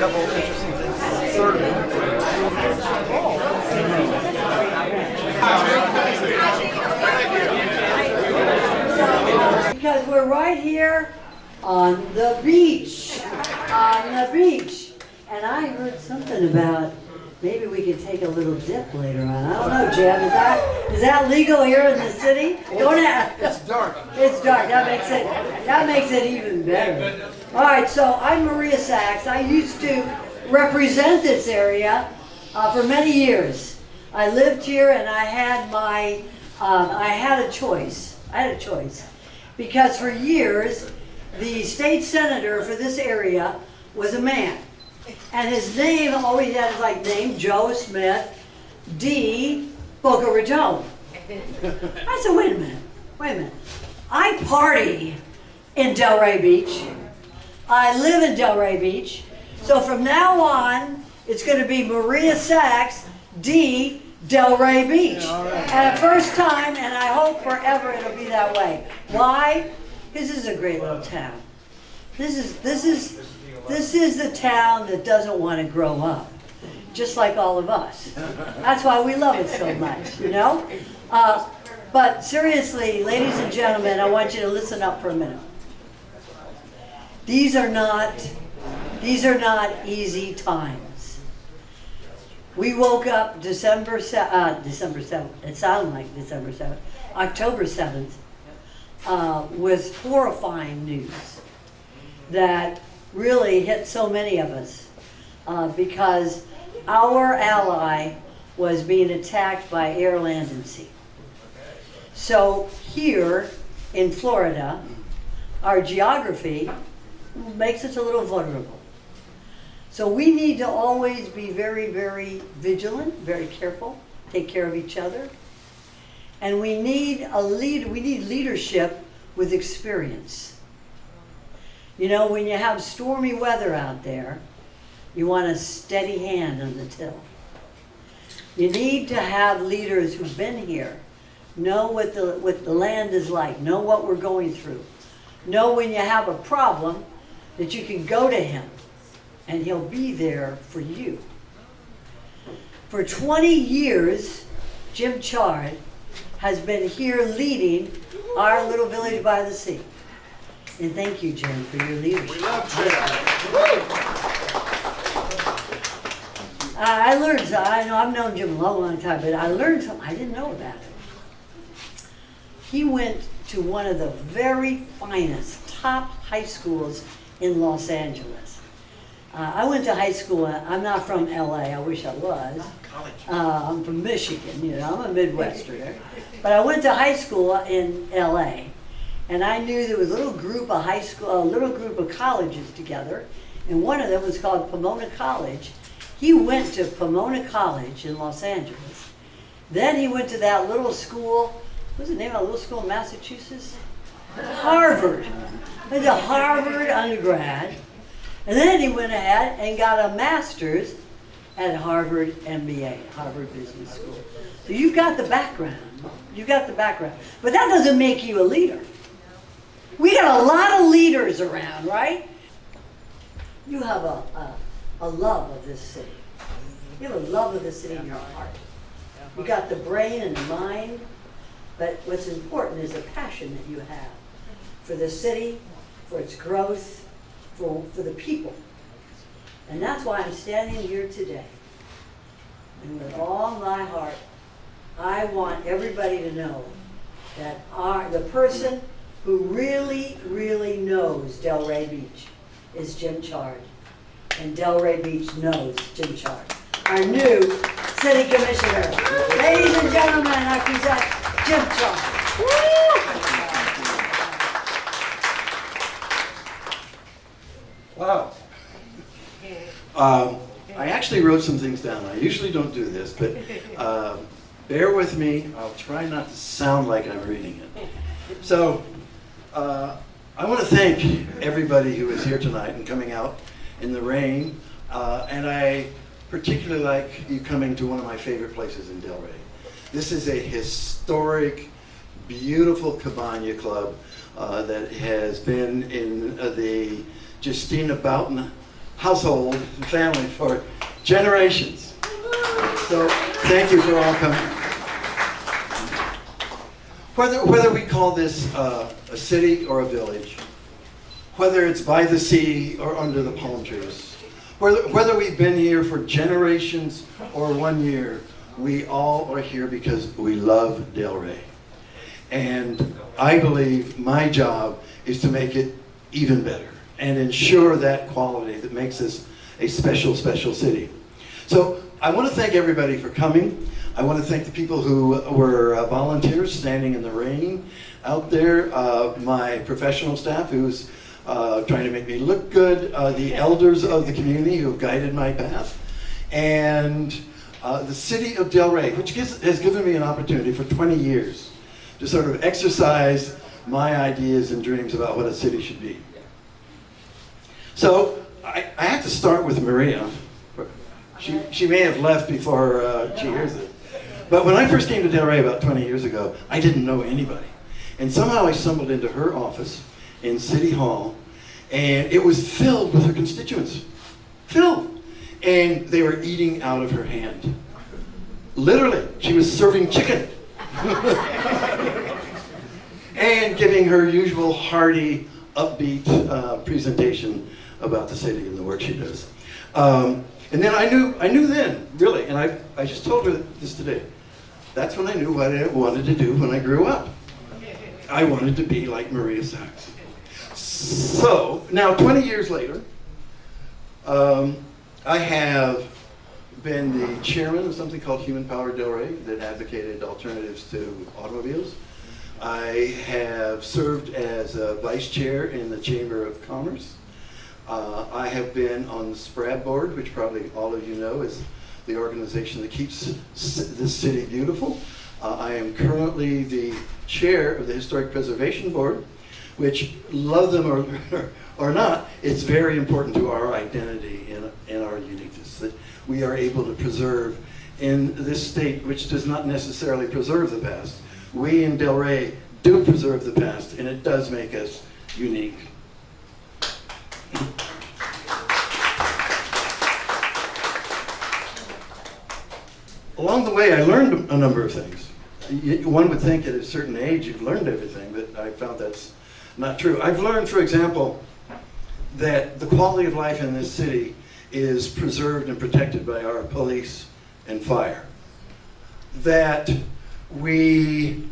couple interesting things. Sort of. Because we're right here on the beach. And I heard something about maybe we could take a little dip later on. I don't know, Jim. Is that legal here in the city? It's dark. It's dark. That makes it even better. All right. So I'm Maria Sachs. I used to represent this area for many years. I lived here, and I had a choice. Because for years, the state senator for this area was a man. And his name always had his name, Joe Smith, D. Boca Raton. I said, wait a minute. I party in Delray Beach. I live in Delray Beach. So from now on, it's going to be Maria Sachs, D. Delray Beach. And the first time, and I hope forever it'll be that way. Why? This is a great little town. This is the town that doesn't want to grow up, just like all of us. That's why we love it so much, you know? But seriously, ladies and gentlemen, I want you to listen up for a minute. These are not easy times. We woke up December 7th, it sounded like December 7th, October 7th, with horrifying news that really hit so many of us because our ally was being attacked by air, land, and sea. So here in Florida, our geography makes us a little vulnerable. So we need to always be very, very vigilant, very careful, take care of each other. And we need leadership with experience. You know, when you have stormy weather out there, you want a steady hand on the till. You need to have leaders who've been here, know what the land is like, know what we're going through. Know when you have a problem that you can go to him and he'll be there for you. For 20 years, Jim Chard has been here leading our little village by the sea. And thank you, Jim, for your leadership. We love Jim. I learned something. I know I've known Jim a long, long time, but I learned something I didn't know about him. He went to one of the very finest, top high schools in Los Angeles. I went to high school. I'm not from LA. I wish I was. I'm from Michigan. You know, I'm a Midwesterner. But I went to high school in LA. And I knew there was a little group of colleges together, and one of them was called Pomona College. He went to Pomona College in Los Angeles. Then he went to that little school, what was the name of that little school in Massachusetts? Harvard. He went to Harvard undergrad. And then he went ahead and got a master's at Harvard MBA, Harvard Business School. So you've got the background. But that doesn't make you a leader. We got a lot of leaders around, right? You have a love of this city. You have a love of the city in your heart. You got the brain and the mind, but what's important is the passion that you have for the city, for its growth, for the people. And that's why I'm standing here today. And with all my heart, I want everybody to know that the person who really, really knows Delray Beach is Jim Chard. And Delray Beach knows Jim Chard, our new city commissioner. Ladies and gentlemen, I present Jim Chard. Wow. I actually wrote some things down. I usually don't do this, but bear with me. I'll try not to sound like I'm reading it. So, I want to thank everybody who is here tonight and coming out in the rain, and I particularly like you coming to one of my favorite places in Delray. This is a historic, beautiful cabana club that has been in the Justina Boughton household and family for generations. So thank you for all coming. Whether we call this a city or a village, whether it's by the sea or under the palm trees, whether we've been here for generations or 1 year, we all are here because we love Delray. And I believe my job is to make it even better and ensure that quality that makes this a special, special city. So I want to thank everybody for coming. I want to thank the people who were volunteers standing in the rain out there, my professional staff who's trying to make me look good, the elders of the community who have guided my path, and the city of Delray, which has given me an opportunity for 20 years to sort of exercise my ideas and dreams about what a city should be. So I have to start with Maria. She may have left before she hears it. But when I first came to Delray about 20 years ago, I didn't know anybody. And somehow I stumbled into her office in City Hall, and it was filled with her constituents. Filled. And they were eating out of her hand. Literally, she was serving chicken. And giving her usual hearty, upbeat presentation about the city and the work she does. And then I knew then, really, and I just told her this today. That's when I knew what I wanted to do when I grew up. I wanted to be like Maria Sachs. So, now 20 years later, I have been the chairman of something called Human Powered Delray that advocated alternatives to automobiles. I have served as a vice chair in the Chamber of Commerce. I have been on the SPRAD board, which probably all of you know is the organization that keeps this city beautiful. I am currently the chair of the Historic Preservation Board, which, love them or not, it's very important to our identity and our uniqueness that we are able to preserve in this state, which does not necessarily preserve the past. We in Delray do preserve the past, and it does make us unique. Along the way, I learned a number of things. One would think at a certain age you've learned everything, but I found that's not true. I've learned, for example, that the quality of life in this city is preserved and protected by our police and fire. That we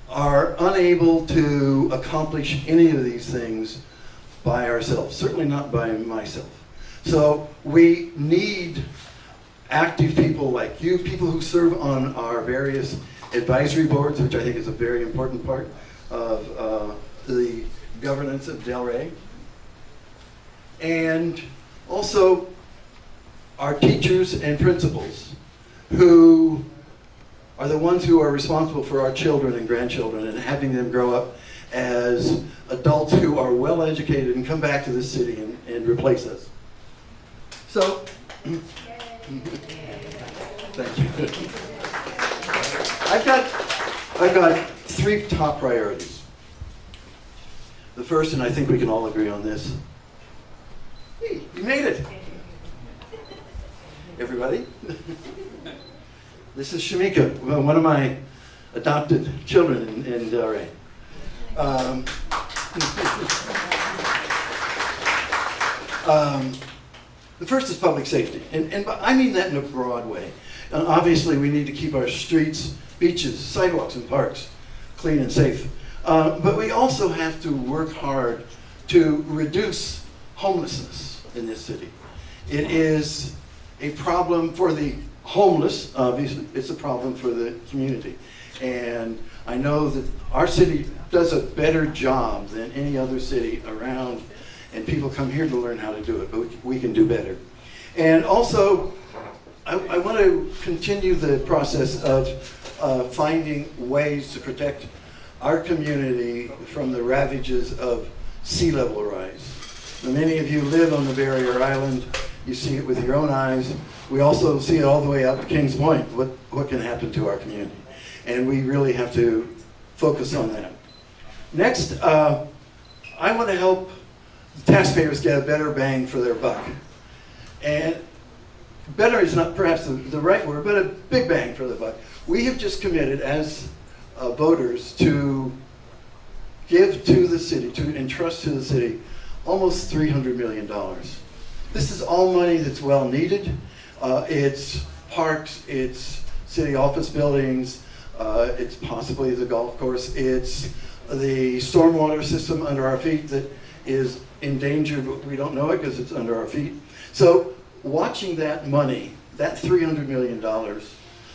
are unable to accomplish any of these things by ourselves, certainly not by myself. So we need active people like you, people who serve on our various advisory boards, which I think is a very important part of the governance of Delray. And also our teachers and principals, who are the ones who are responsible for our children and grandchildren and having them grow up as adults who are well educated and come back to this city and replace us. So, thank you. I've got three top priorities. The first, and I think we can all agree on this. Hey, you made it. Everybody? This is Shamika, one of my adopted children in Delray. The first is public safety, and I mean that in a broad way. Obviously, we need to keep our streets, beaches, sidewalks, and parks clean and safe. But we also have to work hard to reduce homelessness in this city. It is a problem for the homeless, obviously. It's a problem for the community. And I know that our city does a better job than any other city around, and people come here to learn how to do it, but we can do better. And also, I want to continue the process of finding ways to protect our community from the ravages of sea level rise. Now, many of you live on the barrier island. You see it with your own eyes. We also see it all the way out to Kings Point, what can happen to our community. And we really have to focus on that. Next, I want to help the taxpayers get a better bang for their buck. And better is not perhaps the right word, but a big bang for the buck. We have just committed as voters to give to the city, to entrust to the city, almost $300 million. This is all money that's well needed. It's parks, it's city office buildings, it's possibly the golf course, it's the stormwater system under our feet that is in danger, but we don't know it because it's under our feet. So watching that money, that $300 million, that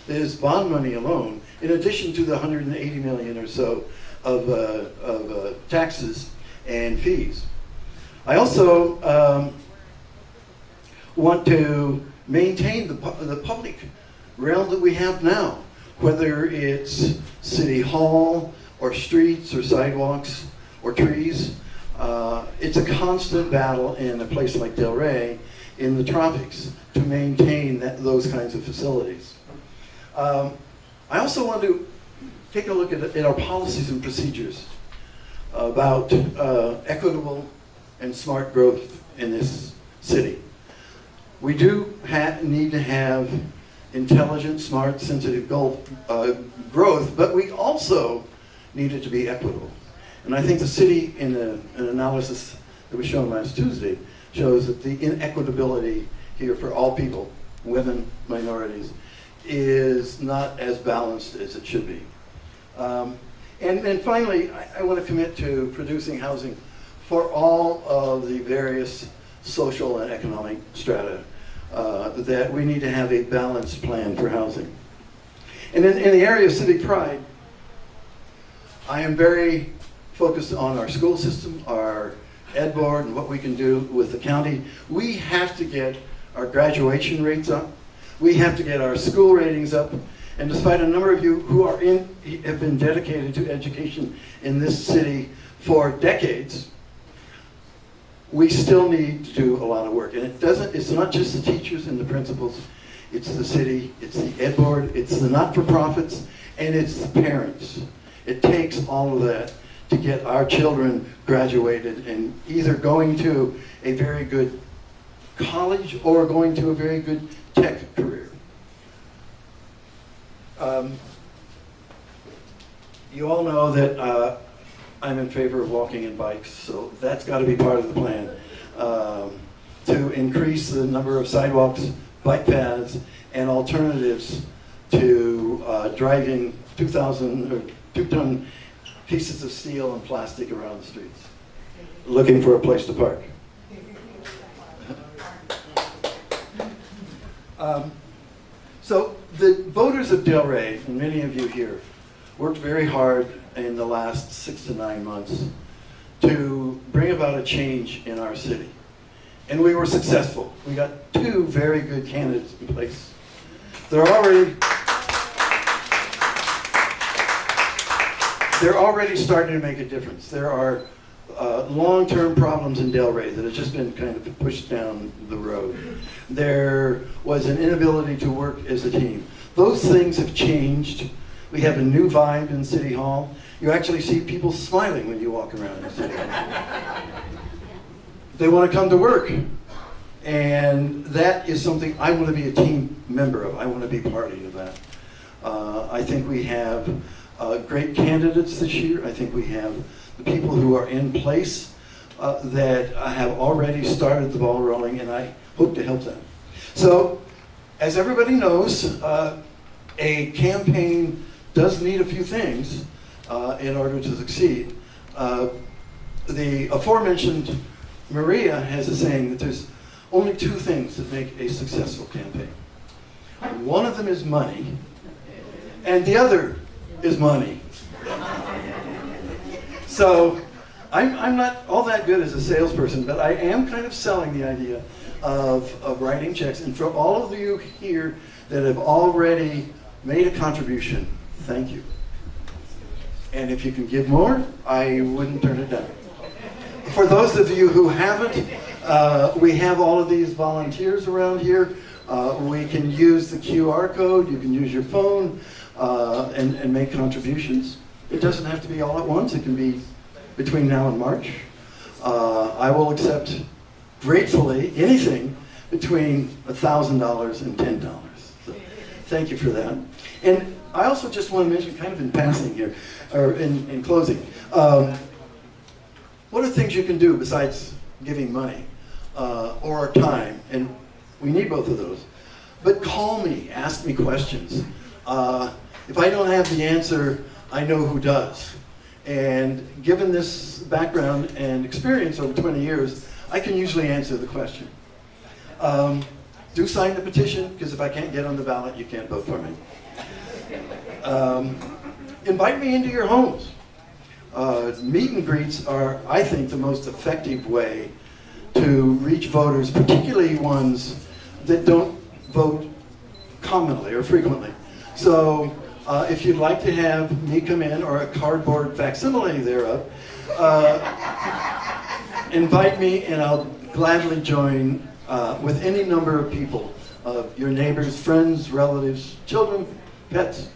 is bond money alone, in addition to the $180 million or so of taxes and fees. I also want to maintain the public realm that we have now, whether it's City Hall or streets or sidewalks or trees. It's a constant battle in a place like Delray in the tropics to maintain those kinds of facilities. I also want to take a look at our policies and procedures about equitable and smart growth in this city. We do need to have intelligent, smart, sensitive growth, but we also need it to be equitable. And I think the city, in an analysis that was shown last Tuesday, shows that the inequitability here for all people, women, minorities, is not as balanced as it should be. And finally, I want to commit to producing housing for all of the various social and economic strata, that we need to have a balanced plan for housing. And in the area of civic pride, I am very focused on our school system, our ed board, and what we can do with the county. We have to get our graduation rates up. We have to get our school ratings up. And despite a number of you who have been dedicated to education in this city for decades, we still need to do a lot of work. And it's not just the teachers and the principals, it's the city, it's the ed board, it's the not-for-profits, and it's the parents. It takes all of that to get our children graduated and either going to a very good college or going to a very good tech career. You all know that I'm in favor of walking and bikes, so that's got to be part of the plan. To increase the number of sidewalks, bike paths, and alternatives to driving 2,000 or 2-ton pieces of steel and plastic around the streets, looking for a place to park. So the voters of Delray, and many of you here, worked very hard in the last 6 to 9 months to bring about a change in our city. And we were successful. We got 2 very good candidates in place. They're already starting to make a difference. There are long-term problems in Delray that have just been kind of pushed down the road. There was an inability to work as a team. Those things have changed. We have a new vibe in City Hall. You actually see people smiling when you walk around the City Hall. They want to come to work. And that is something I want to be a team member of. I want to be party of that. I think we have great candidates this year. I think we have the people who are in place that have already started the ball rolling, and I hope to help them. So, as everybody knows, a campaign does need a few things in order to succeed. The aforementioned Maria has a saying that there's only 2 things that make a successful campaign. One of them is money, and the other is money. So I'm not all that good as a salesperson, but I am kind of selling the idea of writing checks. And for all of you here that have already made a contribution, thank you. And if you can give more, I wouldn't turn it down. For those of you who haven't, we have all of these volunteers around here. We can use the QR code. You can use your phone and make contributions. It doesn't have to be all at once. It can be between now and March. I will accept gratefully anything between $1,000 and $10. So thank you for that. And I also just want to mention, kind of in passing here, or in closing, what are things you can do besides giving money or time? And we need both of those. But call me, ask me questions. If I don't have the answer, I know who does. And given this background and experience over 20 years, I can usually answer the question. Do sign the petition, because if I can't get on the ballot, you can't vote for me. Invite me into your homes. Meet and greets are, I think, the most effective way to reach voters, particularly ones that don't vote commonly or frequently. So if you'd like to have me come in, or a cardboard facsimile thereof, invite me and I'll gladly join with any number of people, your neighbors, friends, relatives, children, pets.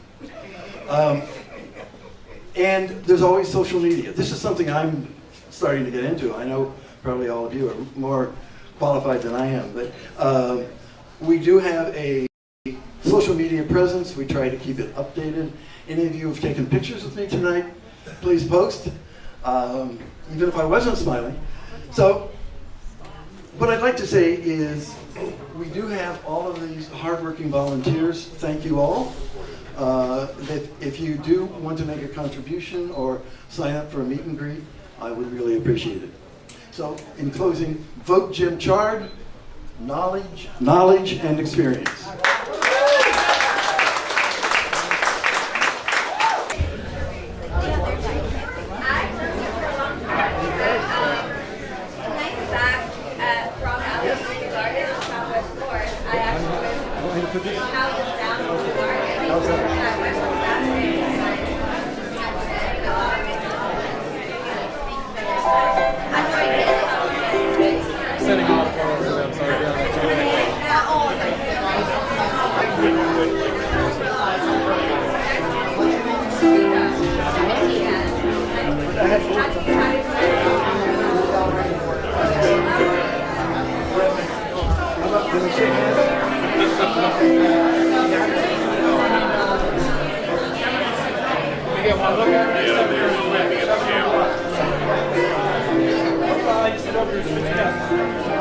And there's always social media. This is something I'm starting to get into. I know probably all of you are more qualified than I am, but we do have a social media presence. We try to keep it updated. Any of you have taken pictures with me tonight, please post, even if I wasn't smiling. So what I'd like to say is we do have all of these hardworking volunteers. Thank you all. If you do want to make a contribution or sign up for a meet and greet, I would really appreciate it. So in closing, vote Jim Chard, knowledge and experience.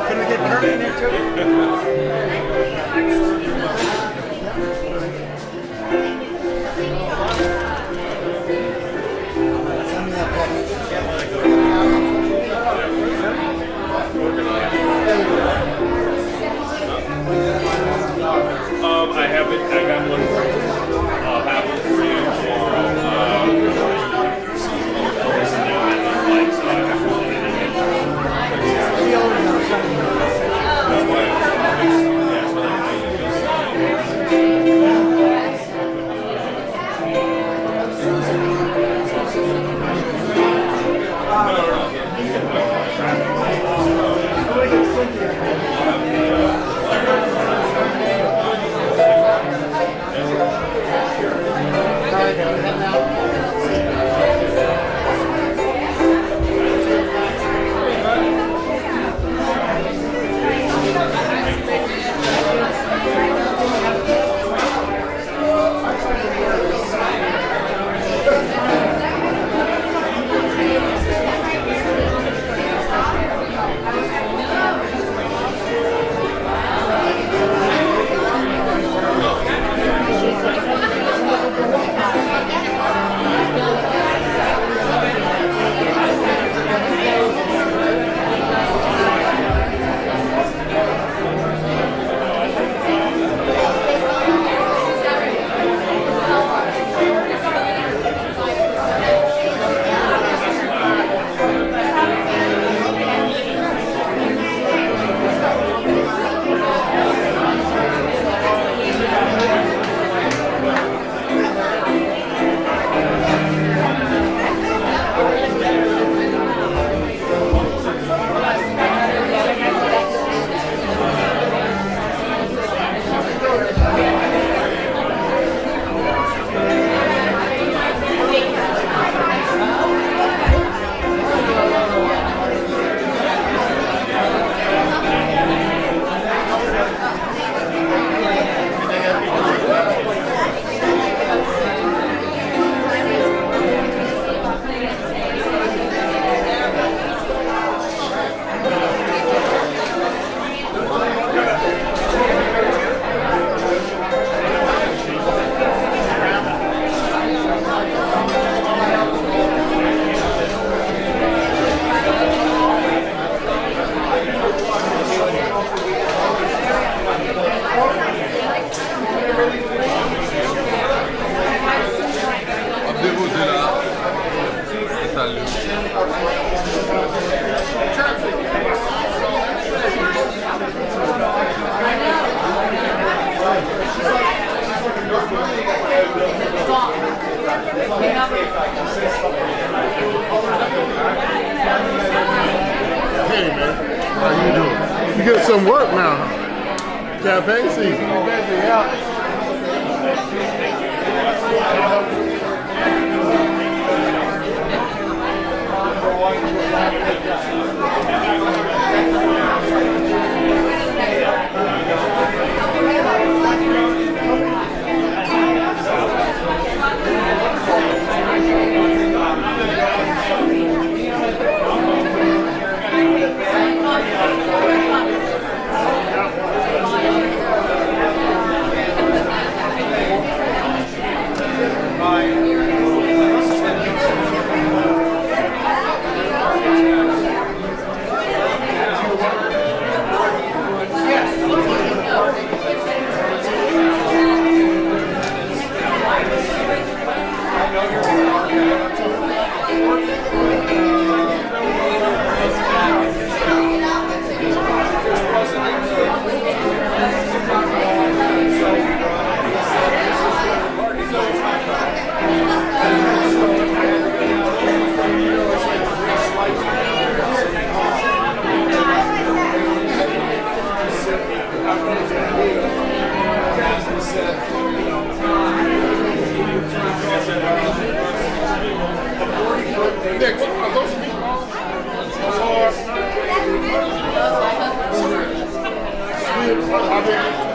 Can we get Kirby in there too? I got one for you. I'll have one for you tomorrow. That's why You get some work now. Campaign season. Nick, are those meatballs? Are they?